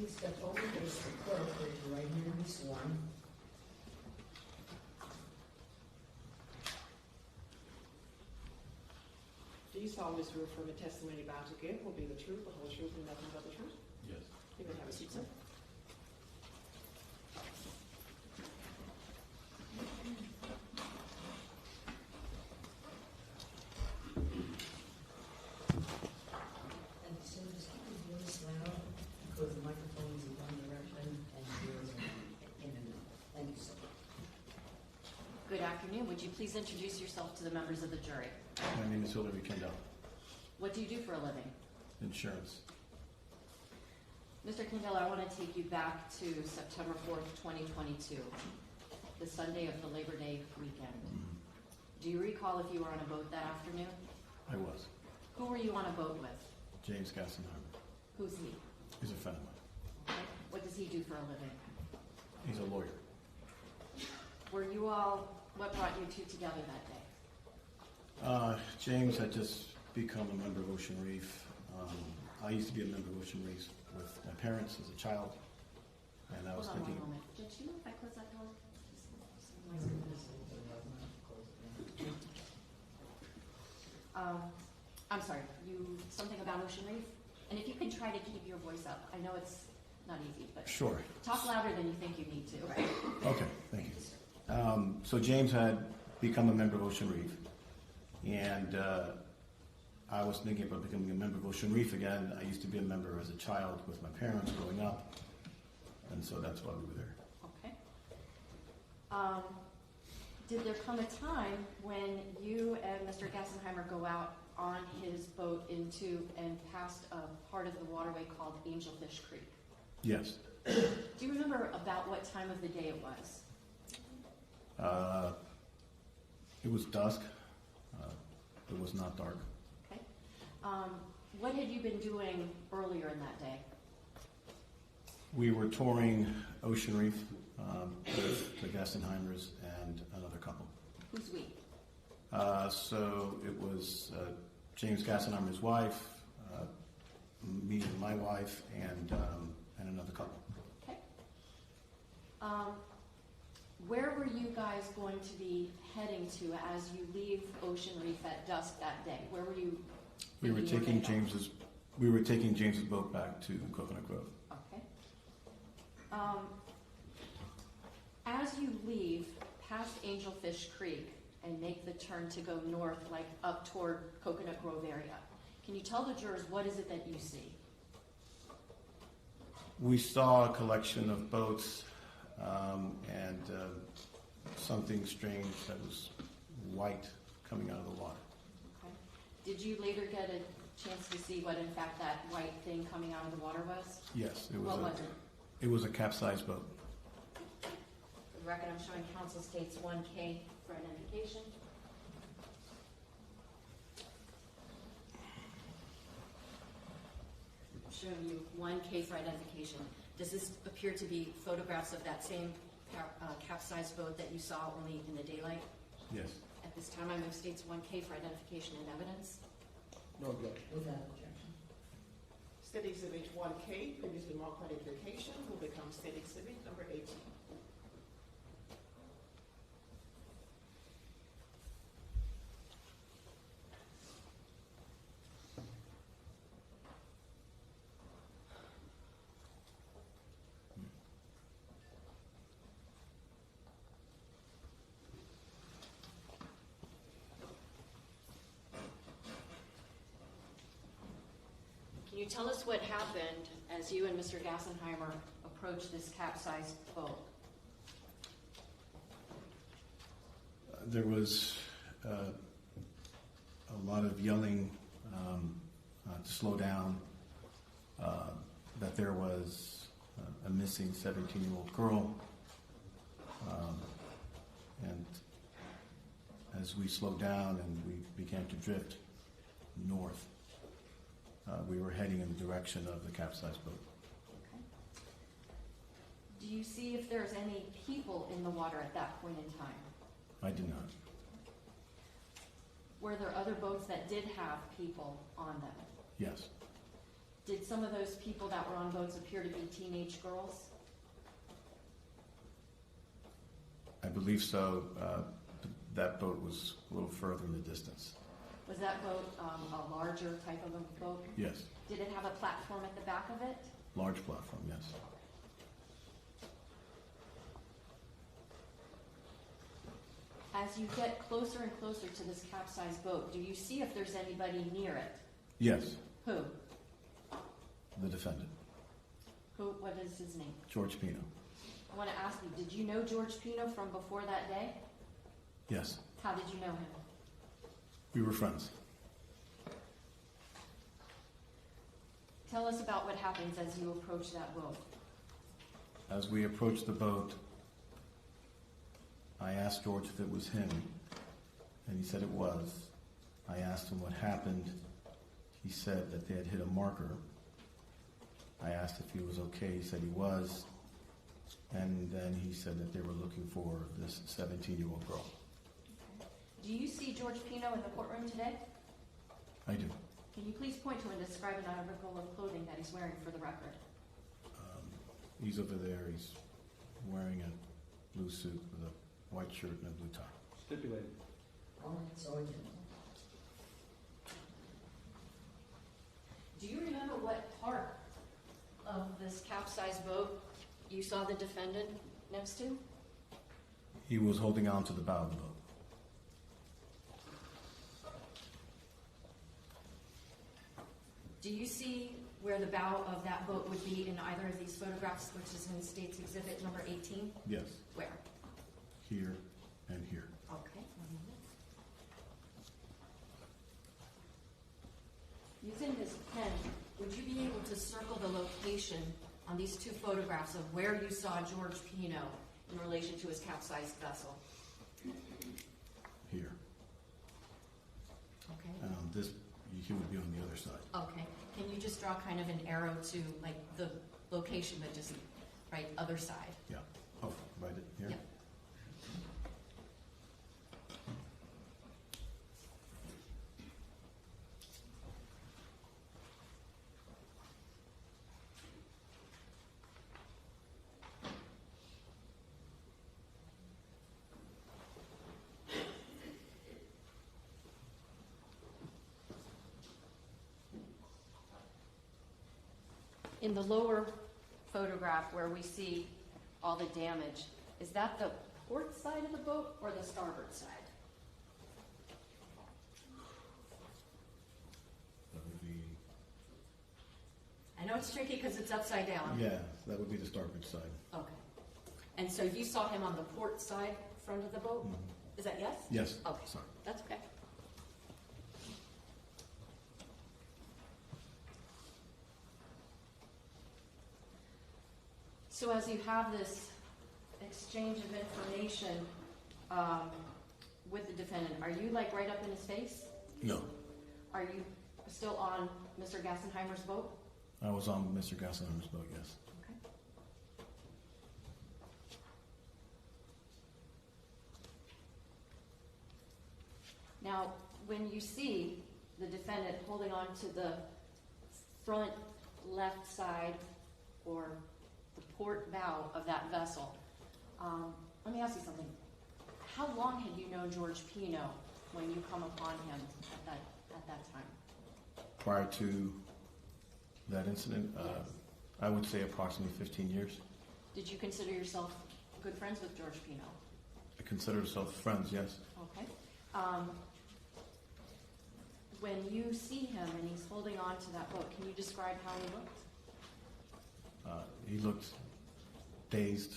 please step over to the clerk, raise your right hand and be sworn. Do you solemnly swear affirm the testimony about to give will be the truth, the whole truth, and nothing but the truth? Yes. You may have a seat, sir. And so just keep your voice loud, because the microphone is in one direction and yours are in another. Thank you so much. Good afternoon. Would you please introduce yourself to the members of the jury? My name is Kendall. What do you do for a living? Insurance. Mr. Kendall, I want to take you back to September 4th, 2022, the Sunday of the Labor Day weekend. Do you recall if you were on a boat that afternoon? I was. Who were you on a boat with? James Gassenheimer. Who's he? He's a friend of mine. Okay. What does he do for a living? He's a lawyer. What brought you two together that day? James had just become a member of Ocean Reef. I used to be a member of Ocean Reef with my parents as a child, and I was Hold on thinking. one moment. Did you know if I close that door? I'm sorry, something about Ocean Reef? And if you can try to keep your voice up. I know it's not easy, but Sure. talk louder than you think you need to. Okay, thank you. So James had become a member of Ocean Reef, and I was thinking about becoming a member of Ocean Reef again. I used to be a member as a child with my parents growing up, and so that's why we were there. Okay. Did there come a time when you and Mr. Gassenheimer go out on his boat into and past a part of the waterway called Angelfish Creek? Yes. Do you remember about what time of the day it was? It was dusk. It was not dark. Okay. What had you been doing earlier in that day? We were touring Ocean Reef with the Gassenheimers and another couple. Who's we? So it was James Gassenheimer's wife, me and my wife, and another couple. Okay. Where were you guys going to be heading to as you leave Ocean Reef at dusk that day? Where were you? We were taking James's boat back to Coconut Grove. Okay. As you leave past Angelfish Creek and make the turn to go north, like up toward Coconut Grove area, can you tell the jurors what is it that you see? We saw a collection of boats and something strange that was white coming out of the water. Okay. Did you later get a chance to see what, in fact, that white thing coming out of the water was? Yes, it was. What was it? It was a capsized boat. For the record, I'm showing counsel states 1K for identification. I'm showing you 1K for identification. Does this appear to be photographs of that same capsized boat that you saw only in the daylight? Yes. At this time, I move states 1K for identification and evidence. No objection. Without objection. State Exhibit 1K, previously marked identification, will become State Exhibit number 18. Can you tell us what happened as you and Mr. Gassenheimer approached this capsized boat? There was a lot of yelling to slow down, that there was a missing 17-year-old girl, and as we slowed down and we began to drift north, we were heading in the direction of the capsized boat. Okay. Do you see if there's any people in the water at that point in time? I did not. Were there other boats that did have people on them? Yes. Did some of those people that were on boats appear to be teenage girls? I believe so. That boat was a little further in the distance. Was that boat a larger type of a boat? Yes. Did it have a platform at the back of it? Large platform, yes. As you get closer and closer to this capsized boat, do you see if there's anybody near it? Yes, Who? the defendant, What is his name? George Pino. I want to ask you, did you know George Pino from before that day? Yes, How did you know him? we were friends. Tell us about what happens as you approach that boat. As we approached the boat, I asked George if it was him, and he said it was. I asked him what happened. He said that they had hit a marker. I asked if he was okay. He said he was. And then he said that they were looking for this 17-year-old girl. Do you see George Pino in the courtroom today? I do. Can you please point to and describe an article of clothing that he's wearing for the record? He's over there. He's wearing a blue suit with a white shirt and a blue tie. Stipulated. All right, Sergeant. Do you remember what part of this capsized boat you saw the defendant next to? He was holding on to the bow of the boat. Do you see where the bow of that boat would be in either of these photographs, which is in State's Exhibit number 18? Yes, Where? here and here. Okay. Using this pen, would you be able to circle the location on these two photographs of where you saw George Pino in relation to his capsized vessel? Here. Okay. This, he would be on the other side. Okay. Can you just draw kind of an arrow to like the location, but just right other side? Yeah. Oh, right here? Yep. In the lower photograph where we see all the damage, is that the port side of the boat or the starboard side? That would be, I know it's tricky because it's upside down. yeah, that would be the starboard side. Okay. And so you saw him on the port side front of the boat? Mhm. Is that yes? Yes. Okay. Sorry. That's okay. So as you have this exchange of information with the defendant, are you like right up in his face? No, Are you still on Mr. Gassenheimer's boat? I was on Mr. Gassenheimer's boat, yes. Okay. Now, when you see the defendant holding on to the front left side or the port bow of that vessel, let me ask you something. How long had you known George Pino when you come upon him at that time? Prior to that incident, I would say approximately 15 years. Did you consider yourself good friends with George Pino? I consider ourselves friends, yes. Okay. When you see him and he's holding on to that boat, can you describe how he looked? He looked dazed,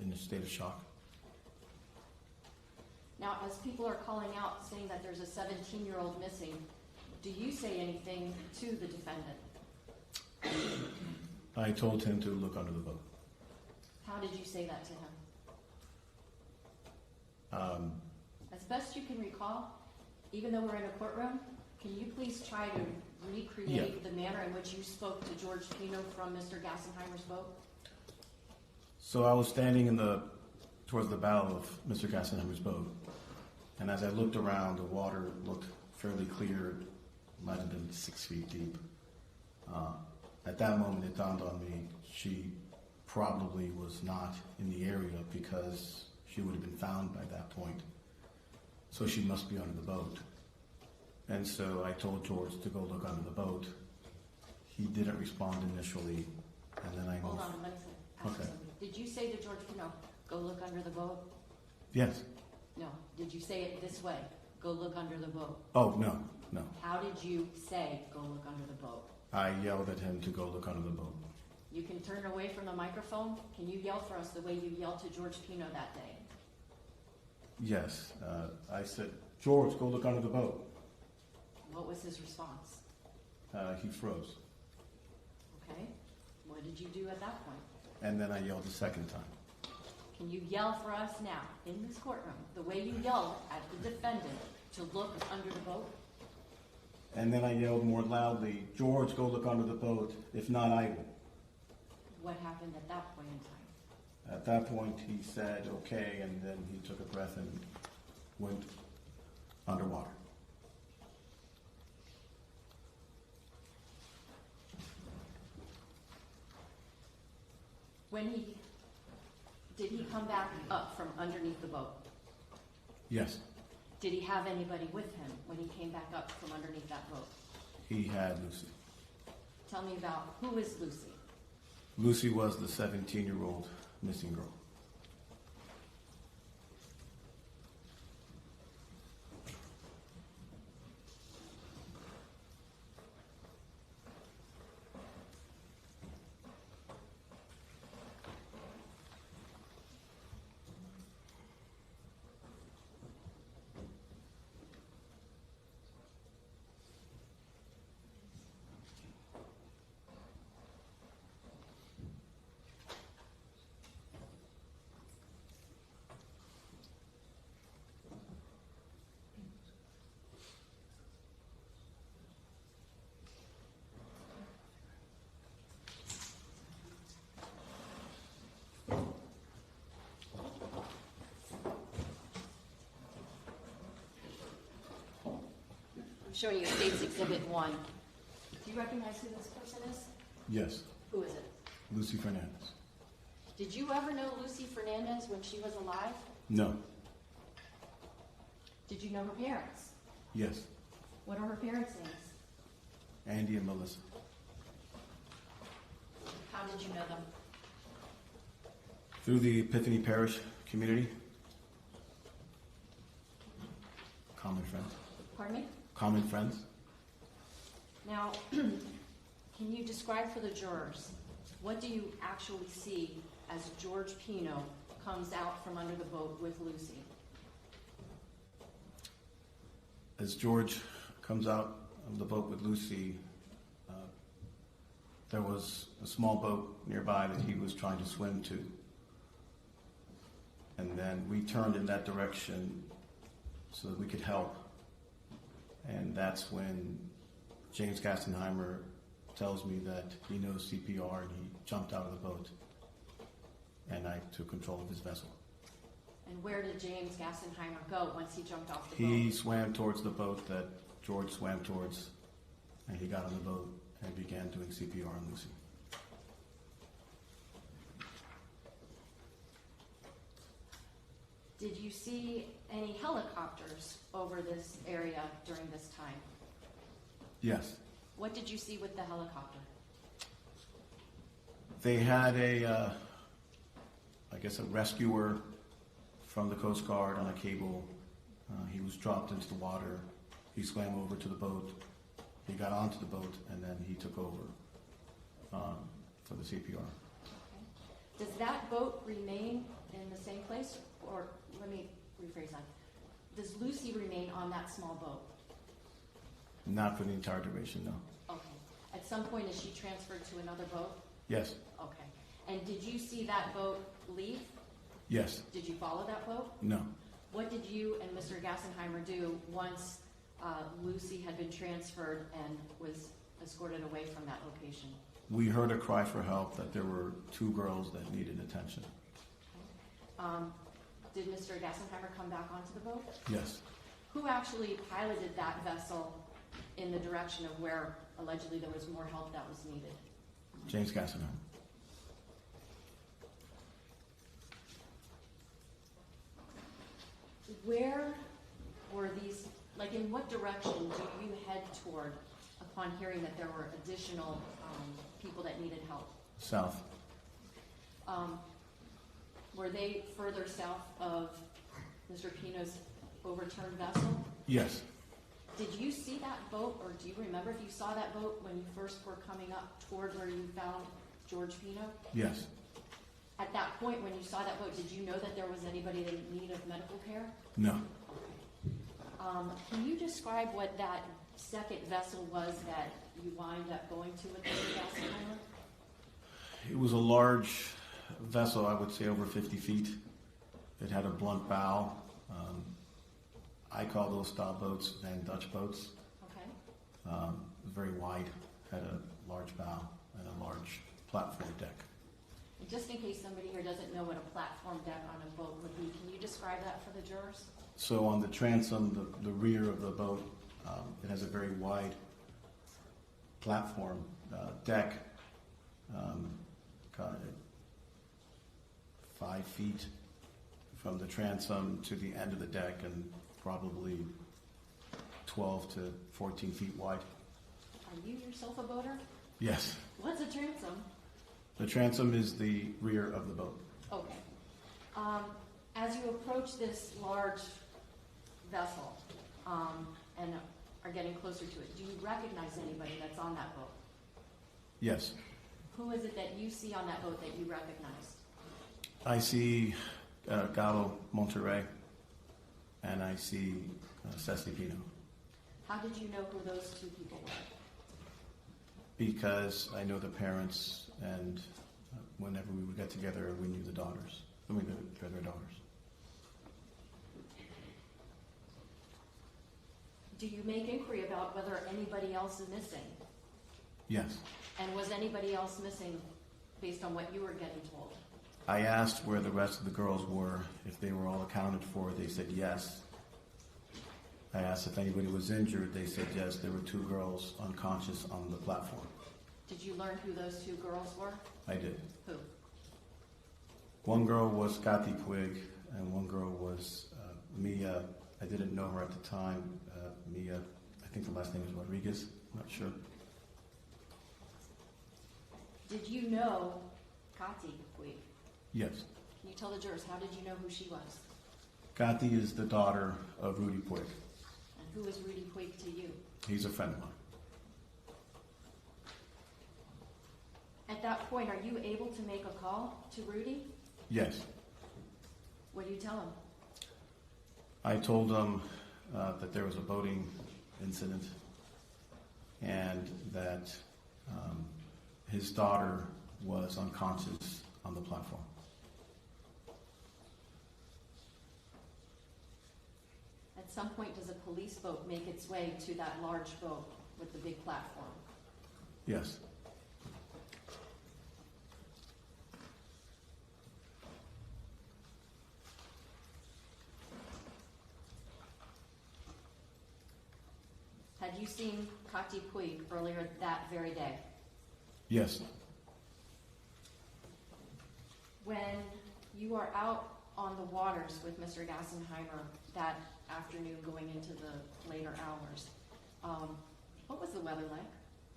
in a state of shock. Now, as people are calling out saying that there's a 17-year-old missing, do you say anything to the defendant? I told him to look under the boat. How did you say that to him? As best you can recall, even though we're in a courtroom, can you please try to recreate the manner in which you spoke to George Pino from Mr. Gassenheimer's boat? So I was standing towards the bow of Mr. Gassenheimer's boat, and as I looked around, the water looked fairly clear. It might have been 6 feet deep. At that moment, it dawned on me she probably was not in the area because she would have been found by that point. So she must be under the boat. And so I told George to go look under the boat. He didn't respond initially, and then I Hold moved. on, let me say. Okay. Did you say to George Pino, go look under the boat? Yes. No. Did you say it this way? Go look under the boat. Oh, no, no. How did you say, go look under the boat? I yelled at him to go look under the boat. You can turn away from the microphone. Can you yell for us the way you yelled to George Pino that day? Yes. I said, George, go look under the boat. What was his response? He froze. Okay. What did you do at that point? And then I yelled a second time. Can you yell for us now, in this courtroom, the way you yelled at the defendant to look under the boat? And then I yelled more loudly, George, go look under the boat. If not, I will. What happened at that point in time? At that point, he said, okay, and then he took a breath and went underwater. Did he come back up from underneath the boat? Yes, Did he have anybody with him when he came back up from underneath that boat? he had Lucy. Tell me about, who is Lucy? Lucy was the 17-year-old missing girl. I'm showing you State's Exhibit 1. Do you recognize who this person is? Yes, Who is it? Lucy Fernandez. Did you ever know Lucy Fernandez when she was alive? No, Did you know her parents? yes, What are her parents' names? Andy and Melissa. How did you know them? Through the Epiphany Parish community. Common friends. Pardon me? Common friends. Now, can you describe for the jurors, what do you actually see as George Pino comes out from under the boat with Lucy? As George comes out of the boat with Lucy, there was a small boat nearby that he was trying to swim to. And then we turned in that direction so that we could help. And that's when James Gassenheimer tells me that he knows CPR, and he jumped out of the boat. And I took control of his vessel. And where did James Gassenheimer go once he jumped off the He boat? swam towards the boat that George swam towards, and he got on the boat and began doing CPR on Lucy. Did you see any helicopters over this area during this time? Yes. What did you see with the helicopter? They had a rescuer from the Coast Guard on a cable. He was dropped into the water. He swam over to the boat. He got onto the boat, and then he took over for the CPR. Okay. Does that boat remain in the same place? Or let me rephrase that. Does Lucy remain on that small boat? Not for the entire duration, no. Okay. At some point, is she transferred to another boat? Yes. Okay. And did you see that boat leave? Yes. Did you follow that boat? No. What did you and Mr. Gassenheimer do once Lucy had been transferred and was escorted away from that location? We heard a cry for help that there were two girls that needed attention. Did Mr. Gassenheimer come back onto the boat? Yes. Who actually piloted that vessel in the direction of where allegedly there was more help that was needed? James Gastineau. Where were these, like in what direction do you head toward upon hearing that there were additional people that needed help? South. Were they further south of Mr. Pino's overturned vessel? Yes. Did you see that boat, or do you remember if you saw that boat when you first were coming up toward where you found George Pino? Yes. At that point, when you saw that boat, did you know that there was anybody in need of medical care? No. Can you describe what that second vessel was that you wind up going to with the gas tanker? It was a large vessel, I would say over 50 feet. It had a blunt bow. I call those style boats Van Dutch boats. Okay. Very wide, had a large bow and a large platform deck. And just in case somebody here doesn't know what a platform deck on a boat would be, can you describe that for the jurors? So on the transom, the rear of the boat, it has a very wide platform deck, 5 feet from the transom to the end of the deck and probably 12 to 14 feet wide. Are you yourself a boater? Yes. What's a transom? The transom is the rear of the boat. Okay. As you approach this large vessel and are getting closer to it, do you recognize anybody that's on that boat? Yes. Who is it that you see on that boat that you recognize? I see Gallo Monterrey and I see Lucy Pino. How did you know who those two people were? Because I know the parents, and whenever we would get together, we knew the daughters. Their daughters. Do you make inquiry about whether anybody else is missing? Yes. And was anybody else missing based on what you were getting told? I asked where the rest of the girls were, if they were all accounted for. They said yes. I asked if anybody was injured. They said yes. There were 2 girls unconscious on the platform. Did you learn who those 2 girls were? I did. Who? One girl was Katy Puig, and one girl was Mia. I didn't know her at the time. Mia, I think the last name is Rodriguez. I'm not sure. Did you know Katy Puig? Yes. Can you tell the jurors, how did you know who she was? Katy is the daughter of Rudy Puig. And who is Rudy Puig to you? He's a friend of mine. At that point, are you able to make a call to Rudy? Yes. What do you tell him? I told him that there was a boating incident and that his daughter was unconscious on the platform. At some point, does a police boat make its way to that large boat with the big platform? Yes. Had you seen Katy Puig earlier that very day? Yes. When you are out on the waters with Mr. Gassenheimer that afternoon going into the later hours, what was the weather like?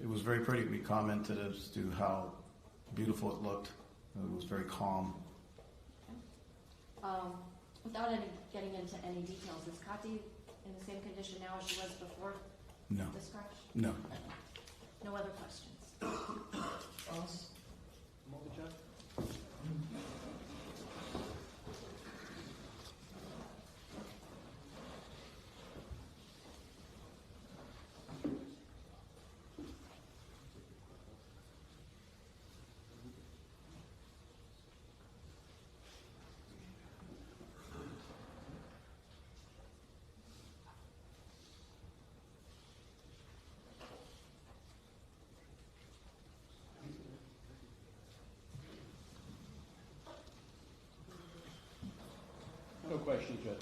It was very pretty. We commented as to how beautiful it looked. It was very calm. Without getting into any details, is Katy in the same condition now as she was before No. this crash? No. No other questions? Ross? No questions, Judge.